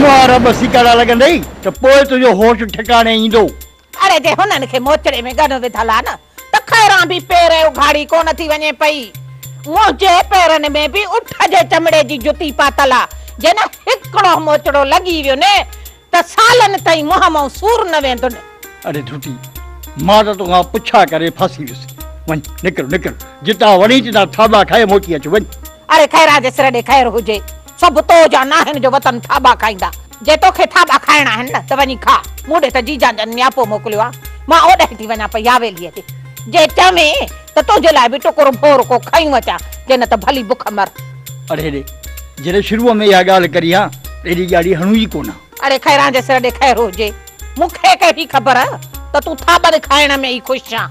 मुहार बसी कड़ा लगंदई त पोइ तुझो होश ठिकाने ईंदो। अरे जे हुननि खे मोचड़े में गन विधल आ न त खैरां बि पेर उघाड़ी कोन थी वञे पई। मुंहिंजे पेरनि में बि उठ जे चमड़े जी जुती पातल आ। जे न हिकिड़ो मोचड़ो लॻी वियो न त सालनि ताईं मुंहं मां सूर न वेंदो। अरे धुटी मां त तोखां पुछा करे फासी वियुसि। वञ निकिर निकिर जितां वणी तितां थाबा खाए मोटी अच वञ। अरे खैरा जे सिर ॾे खैर हुजे सभु तो जा नाहिनि जो वतन थाबा खाईंदा। जे तोखे थाबा खाइणा आहिनि न त वञी खा। मूं ॾे त जीजा जन न्यापो मोकिलियो आहे। मां ओॾे थी वञा पई यावेलीअ ते। जे चवे त तुंहिंजे लाइ बि टुकुर भोर को खयूं अचां जे न त भली बुख मर। अरे रे जॾहिं शुरूअ में इहा ॻाल्हि करी आहे एॾी ॻाल्हि हणू ई कोन। अरे खैरा जे सिर ॾे खैर हुजे मूंखे कहिड़ी ख़बर त तूं थाबनि खाइण में ई ख़ुशि आं।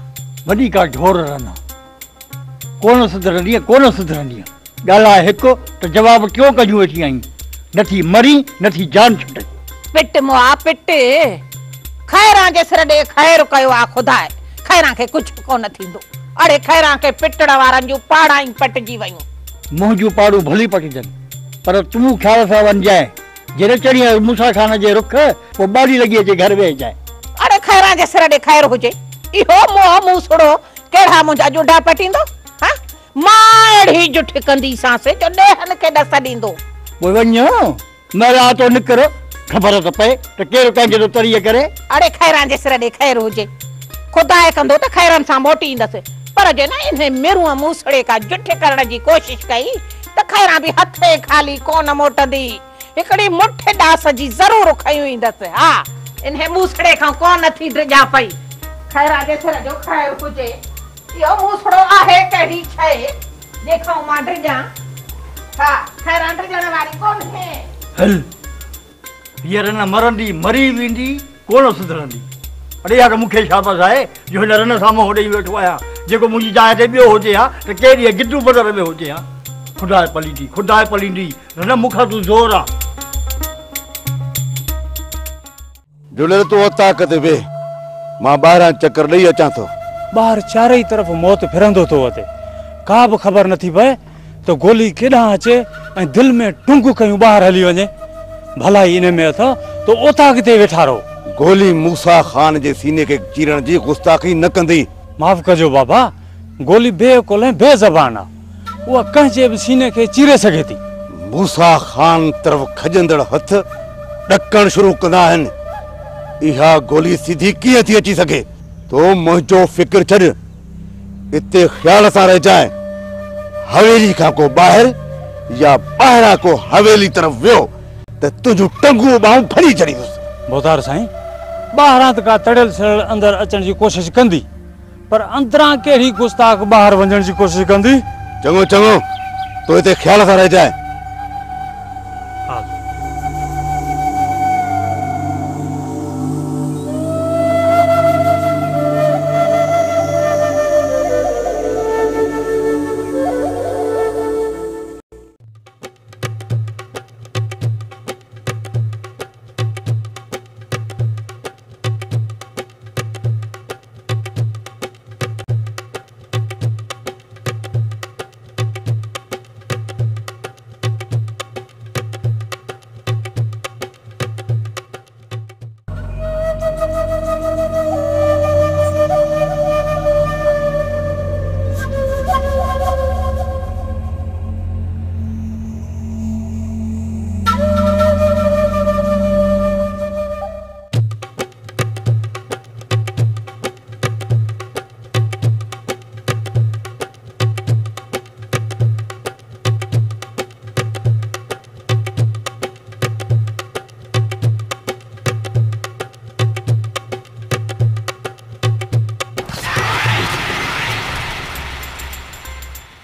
वॾी का ढोर रहंदा कोन सुधरंदी कोन सुधरंदी। ॻाल्हि हिकु त जवाबु क्यों कजूं वेठी आहीं। नथी मरी नथी जान छुटे। पिट मुआ पिट खैरा जे सिर ॾे खैर कयो आहे खुदा। खैरा खे कुझु कोन थींदो। अरे खैरा खे पिटण वारनि जूं पाड़ा ई पटिजी वयूं। मुंहुं जूं पाड़ू भली पटिजनि पर तूं ख़्याल सां वञजाए। जॾहिं चढ़ी मूसा खान जे रुख पोइ ॿारी लॻी अचे घर वेह जाए। अरे खैरा जे सिर ॾे खैर हुजे इहो मोह मूसड़ो कहिड़ा मुंहिंजा जुडा पटींदो। हाँ मां अहिड़ी जुठ कंदीसांसि जो ॾेहनि खे ॾस ॾींदो। पोइ वञो मरा तो निकिर ख़बर त पए त केरु कंहिंजे थो तरीअ करे। अरे खैरा जे सिर ॾे खैर हुजे खुदा कंदो त खैरनि सां मोटी ईंदसि। पर जे न इन मिरुअ मूसड़े का जुठ करण जी कोशिश कई त खैरा बि हथे खाली कोन मोटंदी। हिकिड़ी मुठ डास जी ज़रूर खयूं ईंदसि। हा इन मूसड़े खां कोन थी ड्रिजा पई। खैरा जे सिर जो खैर हुजे इहो मूसड़ो आहे कहिड़ी शइ जेखां मां ड्रिजा। हा खैरा ड्रिजण वारी कोन है। हल हींअर न मरंदी मरी वेंदी कोन सुधरंदी। अरे यार मूंखे शाबाश आहे जो हिन रन सां मां होॾे ई वेठो आहियां। जेको मुंहिंजी जाइ ते ॿियो हुजे हा त कहिड़ी गिदू बदर में हुजे हा। खुदा पलींदी रन मूंखां तूं ज़ोर आहे। झूलेलाल तूं ताक़त ते वेह मां ॿाहिरां चकर ॾेई अचां थो। ॿाहिरि चारई तरफ़ मौत फिरंदो थो अचे का बि ख़बर नथी पए त गोली केॾां अचे ऐं दिलि में टुंग कयूं ॿाहिरि हली वञे। भलाई इन में अथव तो ओताक ते वेठा रहो। गोली मूसा खान जे सीने खे चीरण जी गुस्ताखी न कंदी। माफ़ कजो बाबा गोली बेअकुल ऐं बेज़बान आहे। उहा कंहिंजे बि सीने खे चीरे सघे थी। मूसा खान तरफ़ खजंदड़ हथ ॾकण शुरू कंदा आहिनि। इहा गोली सीधी कीअं थी अची सघे। तो मुंहिंजो फिक्र छॾ इते ख़्याल सां रहिजाए। हवेली खां को ॿाहिरि या ॿाहिरां को हवेली तरफ़ वियो त तुंहिंजूं टंगूं ॿाहूं फड़ी छॾींदुसि। बोधार साईं ॿाहिरां त का तड़ियल सड़ियल अंदरि अचण जी कोशिशि कंदी पर अंदरां कहिड़ी गुस्ताख ॿाहिरि वञण जी कोशिशि कंदी। चङो चङो तो हिते ख़्याल सां रहिजाए।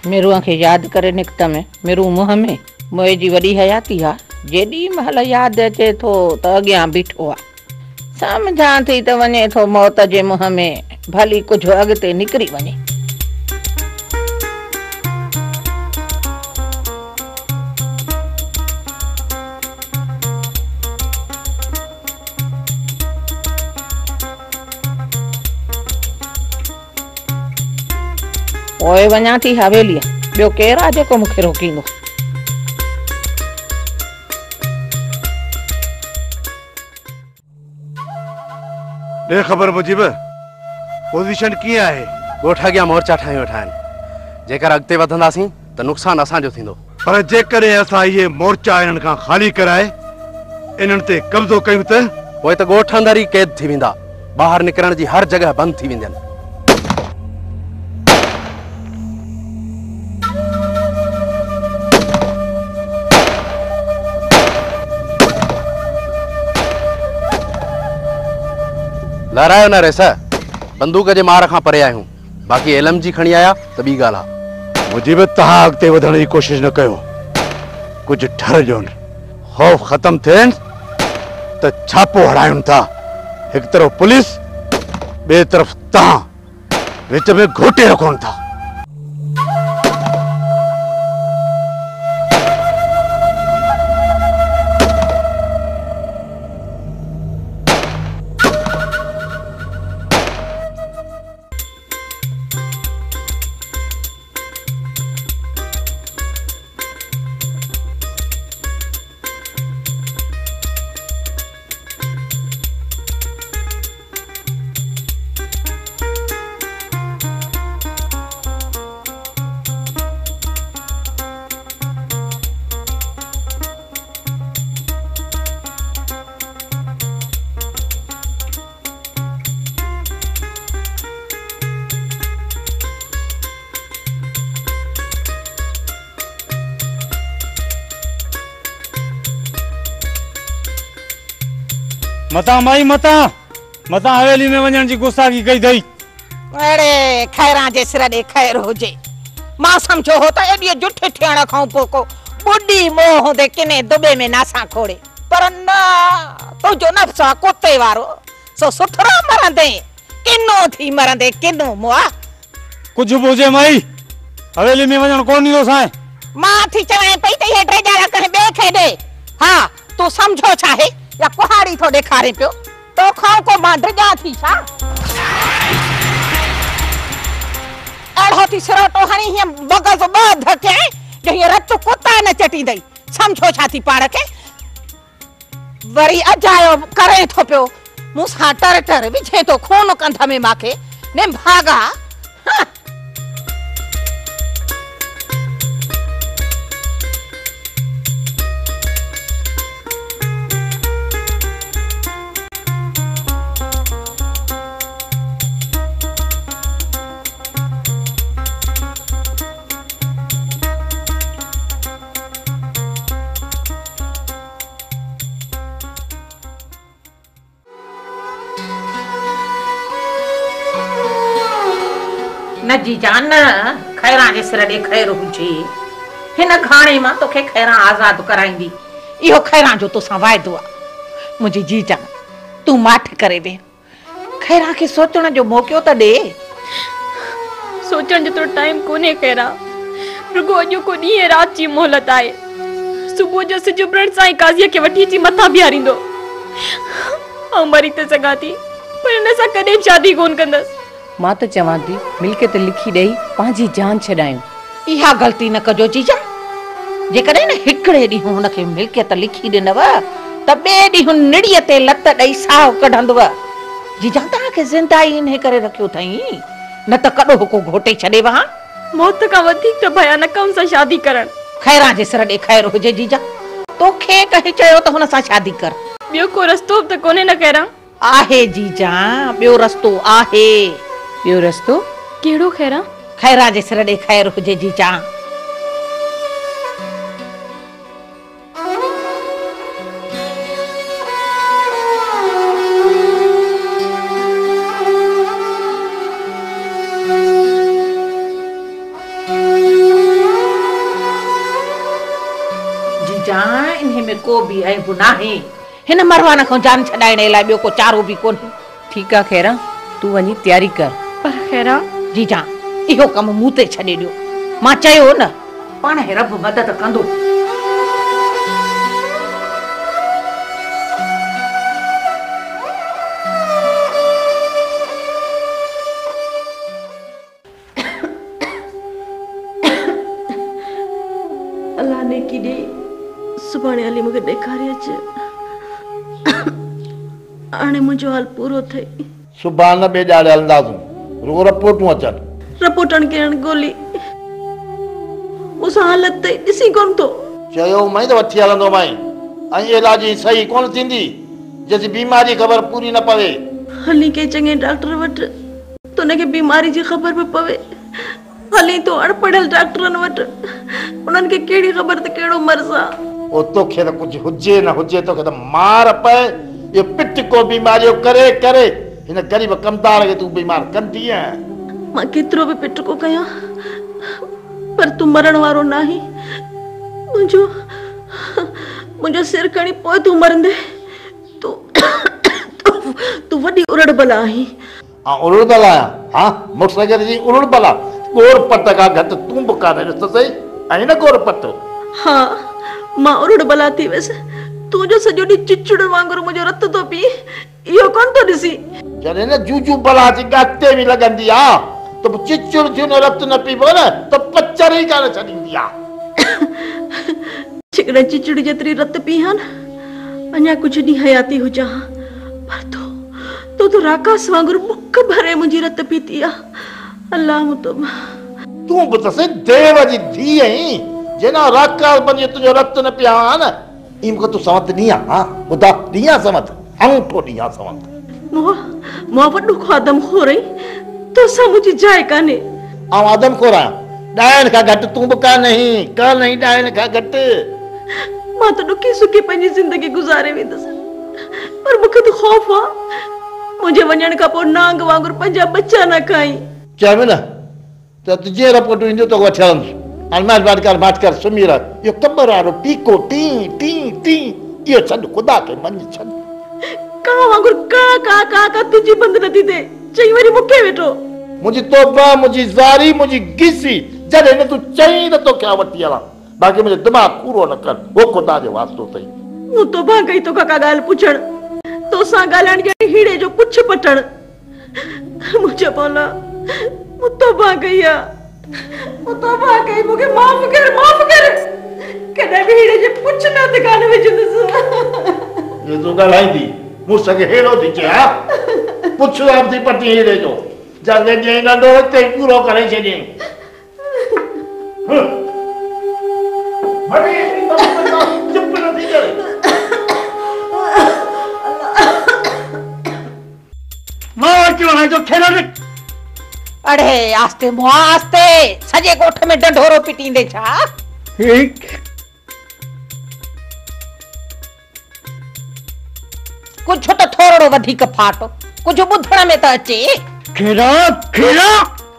मेरुआ खे यादि करे निकतम मेरू मुंह में मोए जी वॾी हयाती आहे। जेॾी महिल यादि अचे थो त अॻियां बीठो आहे। सम्झां थी त वञे थो मौत जे मुंह में भली कुझु अॻिते निकिरी वञे। ओए वञा थी हवेली ॿियो केरु आहे जेको मूंखे रोकींदो। दे ख़बर मुजिब पोजीशन कीअं आहे? ॻोठ अॻियां मोर्चा ठाहे वेठा आहिनि। जेकर अॻिते वधंदासीं त नुक़सानु असांजो थींदो। पर जेकॾहिं असां इहे मोर्चा इन्हनि खां ख़ाली कराए इन्हनि ते कब्ज़ो कयूं त पोइ त ॻोठ अंदरि ई क़ैद थी वेंदा। ॿाहिरि निकिरण जी हर जॻह बंदि थी वेंदियूं। लहरायो न रेस, बंदूक जे मार खां परे आहियूं। बाक़ी एलम जी खणी आया त ॿी ॻाल्हि आहे। मुजिब तव्हां अॻिते वधण जी कोशिशि न कयो। कुझु ठर ॼोन ख़ौफ़ ख़तम थियनि त छापो हड़ायूं था। हिकु तरफ़ पुलिस, ॿिए तरफ़ तव्हां, विच में घोटे रखो था। मता माई मता मता हवेली में वञण जी गुस्ताखी कई अथई। अड़े खैरा जे सिर ॾे खैर हुजे। मां सम्झो हो त एॾी जुठ थियण खां पोइ को बुढ़ी मोह हूंदे किने दुबे में नासा खोड़े। पर न, तुंहिंजो नफ़्स आहे कुते वारो। सो सुथरा मरंदे किनो थी मरंदे किनो मुआ। कुझु बि हुजे माई, हवेली में वञण कोन ॾींदो साईं। मां थी चवां पई त इहे टे ॼणा कंहिं ॿिए खे ॾे। हा, तूं सम्झो छा आहे या कुहाड़ी थो ॾेखारे पियो? तोखां को मां ड्रिॼां थी छा? अहिड़ो थी सिरोटो हणी हीअं बगज़ ॿ धके जो हीअं रत कुता न चटींदई। सम्झो छा थी पाण खे? वरी अजायो करे थो पियो मूंसां टर टर विझे थो खून कंध में मांखे। ने भागा न जी जान, खैरा जे सिर ॾे खैर हुजे। हिन घाणे मां तोखे खैरा आज़ाद कराईंदी। इहो खैरा जो तोसां वाइदो आहे। मुंहिंजी जी जान, तूं माठ करे वे। खैरा खे सोचण जो मौक़ो त ॾे। सोचण जेतिरो टाइम कोन्हे खैरा। रुगो अॼु को ॾींहुं राति जी मोहलत आहे। सुबुह जो सिज उभरण सां ई काज़ीअ खे वठी अची मथां बीहारींदो। ऐं मरी त सघां थी, पर हिन सां कॾहिं शादी कोन कंदसि। मां त चवां थी मिल्कियत लिखी ॾेई पंहिंजी जान छॾायूं। इहा ग़लती न कजो जीजा। जेकॾहिं न हिकिड़े ॾींहुं हुनखे मिल्कियत लिखी ॾिनव त ॿिए ॾींहुं निड़ीअ ते लत ॾेई साहु कढंदव। जीजा तव्हांखे ज़िंदा ई इन करे रखियो अथई, न त कॾो को घोटे छॾे वहां। मौत खां वधीक त भयानक हुन सां शादी करण। खैरा जे सिर ॾे खैर हुजे जीजा। तोखे कहे चयो त हुन सां शादी कर। ॿियो को रस्तो त कोन्हे न खैरा? आहे जीजा, ॿियो रस्तो आहे। ॿियो रस्तो कहिड़ो खैरा? खैरा जे सिर ॾे खैर हुजे जीजा। जीजा, इन्हे में को बि ऐब नाहे। हिन मरवान खां जान छॾाइण लाइ ॿियो को चारो बि कोन्हे। ठीकु आहे खैरा, तूं वञी तयारी कर। पर खैरा जीजा, इहो कमु मूं ते छॾे ॾियो। मां चयो न, पाण रब मदद कंदो। अल्लाह ने की ॾे सुभाणे हली मूंखे ॾेखारे अचे। हाणे मुंहिंजो हाल पूरो थिए। सुभाणे ॿिए ॼाणे हलंदासीं, रुगो रिपोर्टूं अचनि। रिपोर्टनि खे हाणे ॻोल्ही मूंसां हालत ते ॾिसी कोन थो। चयो मई त वठी हलंदो मई, ऐं इलाज सही कोन थींदी जेसी बीमारी ख़बर पूरी न पवे। हली के चङे डॉक्टर वटि त उनखे बीमारी जी ख़बर बि पवे। हली तो अणपढ़ियल डॉक्टरनि वटि, उन्हनि खे कहिड़ी ख़बर त कहिड़ो मर्ज़ आहे। ओ तोखे त कुझु हुजे न हुजे, तोखे त मार पए। ये पिट को बीमारियों करे करे हिन गरीब कमदार खे तूं बीमार कंदी आहीं। मां केतिरो बि पिट को कयां, पर तूं मरण वारो नाहीं। मुंहिंजो सिर खणी पोइ तूं मरंदे। तूं वॾी उरड़ बला आहीं। उरड़ बला आहियां? हा, मोटरसाइकिल जी उरड़ बला। गोर पट खां घटि तूं बि कान्हे, ॾिस त सही। ऐं न गोर पट। हा, मां उरड़ बला थी वियसि। तुंहिंजो सॼो ॾींहुं चिचड़ वांगुरु मुंहिंजो रत थो पी, इहो कोन थो ॾिसी। जॾहिं न जूजू बला जी गाते बि लॻंदी आहे त चिचड़ थियो न रत न पीबो न त पचर ई कान छॾींदी आहे। चिकड़े चिचड़ जेतिरी रत पी हा न, अञा कुझु ॾींहं हयाती हुजां, पर तूं राकास वांगुरु बुख भरे मुंहिंजी रत पीती आहे। अल्लाह मुतब तूं बि त सही देव जी धीउ आहीं, जेना राकास बनी तुंहिंजो रत न पिया हा न। इन को तू समत नहीं आ? हां बुधा दिया समत, अंगूठो दिया समत। मो वडो खादम खो रही तो समुझ जाए काने। आ आदम को रहा डायन का घट तू बका नहीं डायन का घट। मां तो दुखी सुखी पंजी जिंदगी गुजारे वेंदस, पर मुखे तो खौफ आ मुझे वणन का पो नांग वांगुर पंजा बच्चा ना खाई। चवे ना तो तुझे रिपोर्ट इंदो तो वठन अलमास बात कर सुमीरा यो कबर आरो टीको टी टी टी यो छड खुदा के मन छड का वांगुर का तुझी बंद नथी दे चई वरी मुके वेठो। मुझी तोबा मुझी जारी मुझी गिसी जदे ने तू चई न तो क्या वठी आला, बाकी मुझे दिमाग पूरो न कर, वो खुदा जो वास्तो तई। मु तो भा गई तो का गाल पुछण तो सा गालण जे हीड़े जो पुछ पटण मुझे बोला मु तो भा गईया मुझे माफ कर कदे भी हीड़े जे पुछ न दुकान में जंदस। ये तो गालाई दी मुझसे के हेलो दी चा पुछ आप दी पटी हीड़े जो जल्दी जे न दो ते पूरो करे छे। बड़ी चुप न थी करे। मां क्यों है जो खेला रे? अरे आस्ते मुआ आस्ते सजे गोठ में डंडोरो पिटींदे छा। कुछ तो थोड़ो वधिक फाटो कुछ बुधण में तो अचे। खेला खेला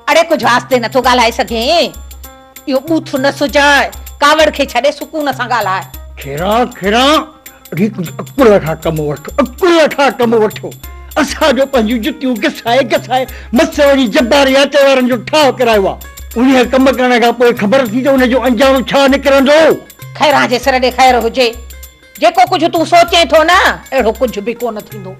अरे कुछ आस्ते न तो गालाए सके, यो बूथ न सुजाए कावड़ के छड़े सुकून सा गालाए। खेला खेला अड़ी कुछ अकुल खा कम वठो असा जो पंजू जुतियूं गसाए मसवड़ी जब्बारिया तेवरन जो ठाव करायो उन कम करण का पोइ खबर थी तो उन जो अंजाम छा निकरंदो। खैरा जे सर दे खैर हुजे, जेको कुछ तू सोचे थो ना एड़ो कुछ भी कोन थींदो।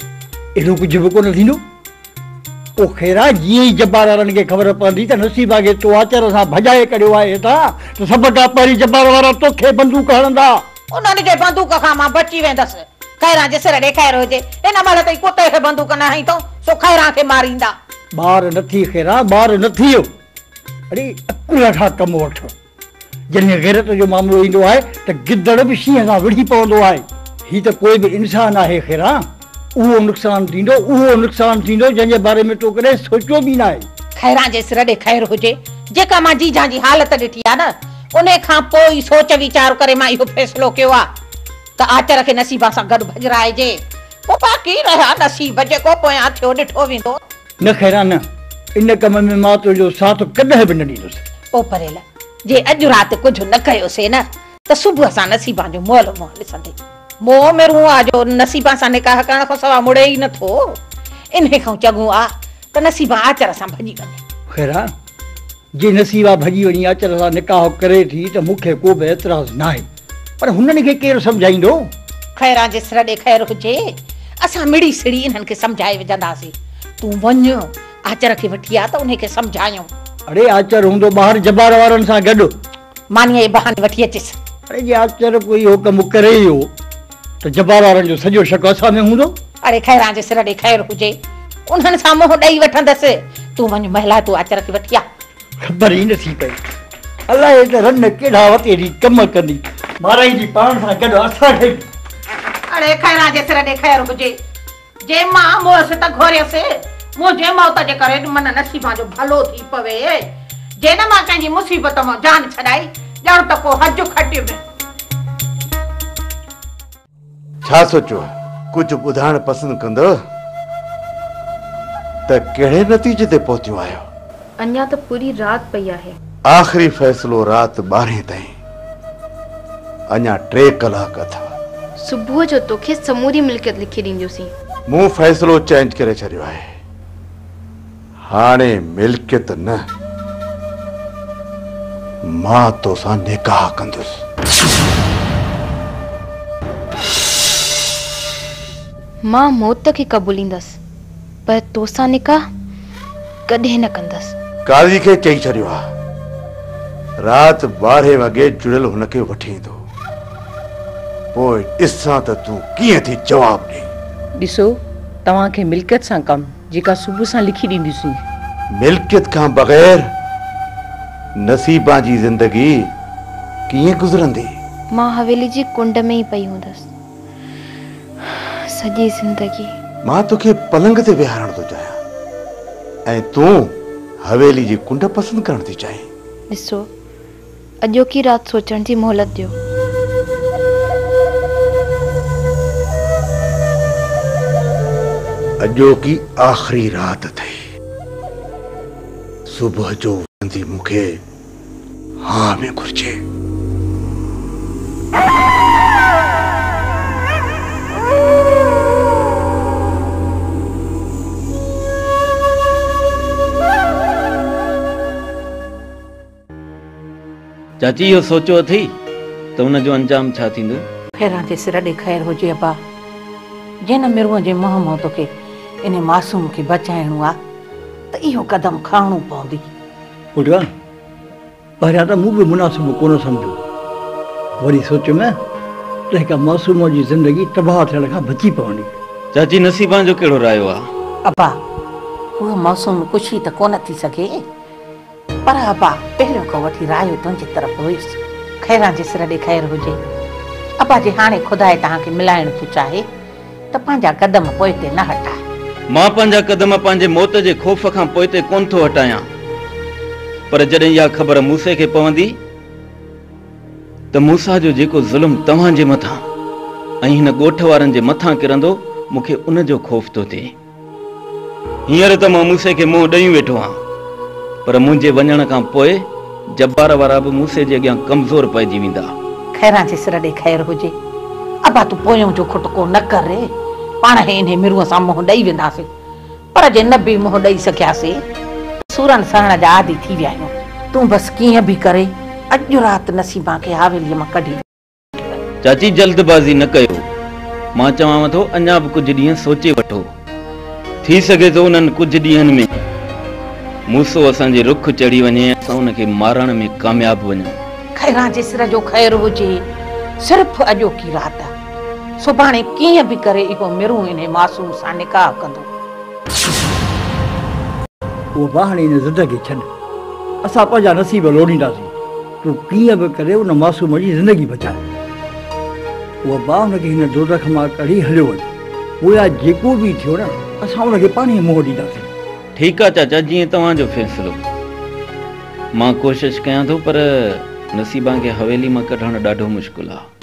ओ खैरा जी जब्बारन के खबर पड़ी त नसीबा के तो आचर सा भजाए करियो आहे ता तो सब का परी जब्बार वाला तोखे बंदूक हणंदा। उन्हनि जे बंदूक खां मां बची वेंदस। खैरा जे सिर दे खैर हुजे इन माल तई कुत्ते के बंदूक न हई तो सो खैरा के मारींदा। बार नथी खैरा बार नथियो अरे अकुल खा कम वठो। जने गैरत जो मामलो इंदो है त गिदड़ भी शीह सा विढ़ी पवंदो है। ही त कोई भी इंसान है खैरा वो नुकसान थींदो जने बारे में तो करे सोचो भी ना है। खैरा जे सिर दे खैर हुजे जेका मां जी जी हालत ॾिठी आ न उन्हें खां पोइ सोच विचार करे मां इहो फैसलो कयो आ त आचर के नसीबा सा गड भजराइजे। पो बाकी रहा नसीब जेको पोयां थियो ॾिठो वेंदो। न खैरा न इन कम में मां तो जो साथ कदे भी न ॾींदुसि। ओ परेला जे अॼु रात कुछ न कयोसे न त सुबह सा नसीबा जो मोल ॾिसंदे। मोह में रूआ जो नसीबा सा निकाह करण खां सवा मुड़े ही न थो। इन्हे खां चङो आ त नसीबा आचर सा भजी वञे। खैरा जे नसीबा भजी वञी आचर सा निकाह करे थी त मूंखे को बि एतराज़ न आहे, पर हुननि खे केरु सम्झाईंदो। खैरा जे सिर दे खैर हुजे असां मिड़ी सिड़ी इन्हनि खे सम्झाए विझंदासीं। तूं वञ आचर खे वठी आ त उन्हे खे सम्झायूं। अरे आचर हूंदो ॿाहिरि जबार वारनि सां गॾु मानीअ जे बहाने वठी अचिस। अरे जे आचर कोई हो कमु करे हो त जबार वारनि जो सॼो शक असां में हूंदो। अरे खैरां जे सिर ॾे खैर हुजे उन्हनि सां मुंहुं ॾेई वठंदसि। तूं वञ महिला तूं अचर खे वठी आ। ख़बर ई नथी पई अलाए त रन केॾा वते ॾी कम कंदी महाराज जी पाण सां गॾु असांखे। अरे खैरां जे सिर ॾे खैर हुजे जे मां मोस त घोरियसि मुंहिंजे मौत जे करे मन नसीबां जो भलो थी पवे। जे न मां कंहिंजी मुसीबत मां जान छॾाई ॼण त को हज खटियो में। छा सोचो कुझु ॿुधाइण पसंदि कंदो त कहिड़े नतीजे ते पहुतियो आहियो? अन्या तो पूरी रात पई आहे। आख़िरी फ़ैसिलो रात 12 ताईं अञा 3 कलाक अथव। सुबुह जो तोखे समूरी मिल्कियत लिखी ॾींदियूंसीं। मूं फ़ैसिलो चेंज करे छॾियो आहे। हाणे मिल्कियत न मां तोसां निकाह कंदुसि। मां मौत खे क़बूलींदसि पर तोसां निकाह कॾहिं न कंदसि। काज़ी खे चई छॾियो आहे रात 12 वॻे जुड़ियल हुनखे वठी ईंदो। पोइ ॾिसां त तूं कीअं थी जवाब ॾे। ॾिसो तव्हांखे मिल्कियत सां कमु जेका सुबुह सां लिखी ॾींदीसीं। मिल्कियत खां बग़ैर नसीबा जी ज़िंदगी कीअं गुज़रंदी? मां हवेली जी कुंड में ई पई हूंदसि सॼी ज़िंदगी। मां तोखे पलंग ते विहारण थो चाहियां ऐं तूं हवेली जी कुंड पसंदि करण थी चाहीं। ॾिसो अॼोकी रात सोचण जी मोहलत ॾियो। अॼोकी आख़िरी रात अथई। सुबुह जो वंदी मूंखे हाँ में घुर्जे। चाची इहो सोचो अथई त हुन जो अंजाम छा थींदो? खैरां जे सिर ॾे खैर हुजे अबा। जिन मिरुअ जे मुंहं मां तोखे इन मासूम खे बचाइणो आहे त इहो कदम खणणो पवंदी। पुटवा पहिरियां त मूं बि मुनासिब कोन सम्झो वरी सोचियुमि त हिक मासूम जी ज़िंदगी तबाह थियण खां बची पवंदी। चाची नसीबां जो कहिड़ो रायो आहे? अबा उहा मासूम कुशी त कोन थी सघे पर अबा पहिरियों खां वठी रायो तुंहिंजी तरफ़ हुयुसि। खैरां जे सिर ॾे खैर हुजे। अबा जे हाणे ख़ुदा तव्हांखे मिलाइण थो चाहे त पंहिंजा कदम पोइ ते न हटाए। मां पंहिंजा कदम पंहिंजे मौत जे ख़ौफ़ खां पोइ ते कोन थो हटायां पर जॾहिं इहा ख़बर मूसे खे पवंदी त मूसा जो जेको ज़ुल्म तव्हांजे मथां ऐं हिन ॻोठ वारनि जे मथां किरंदो मूंखे उन जो ख़ौफ़ थो थिए। हींअर त मां मूसे खे मुंहुं ॾेई वेठो आहियां पर मुंहिंजे वञण खां पोइ जब्बार वारा बि मूसे जे अॻियां कमज़ोर पइजी वेंदा। खैरां जे सिर ॾे खैर हुजे। अबा तूं पोयों जो खुटको न कर रे। पाण हे इन मिरुअ सां मुंहुं ॾेई वेंदासीं पर जे न बि मुंहुं ॾेई सकियासीं सूरन सहण जा आदी थी विया आहियूं। तूं बसि कीअं बि करे अॼु राति नसीबा खे हवेलीअ मां कढी। चाची जल्दबाज़ी न कयो। मां चवांव थो अञा बि कुझु ॾींहं सोचे वठो। थी सघे थो उन्हनि कुझु ॾींहंनि में मूसो असांजे रुख चढ़ी वञे असां उनखे मारण में कामयाब वञूं। खैरां जे सिर जो खैर हुजे। सिर्फ़ अॼोकी रात सुभाणे कीअं बि करे इहो मिरू इन मासूम सां निकाह कंदो। उहो बाहणी इन ज़िंदगी छॾ असां पंहिंजा नसीब लोड़ींदासीं। तूं कीअं बि करे उन मासूम जी ज़िंदगी बचाए। उहा बाह हुनखे हिन दोज़ख मां कढी हलियो वञे। पोइ जेको बि थियो न असां हुनखे पाणी मोह ॾींदासीं। ठीकु आहे चाचा जीअं तव्हांजो फ़ैसिलो। मां कोशिशि कयां थो पर नसीबा खे हवेली मां कढणु ॾाढो मुश्किल आहे।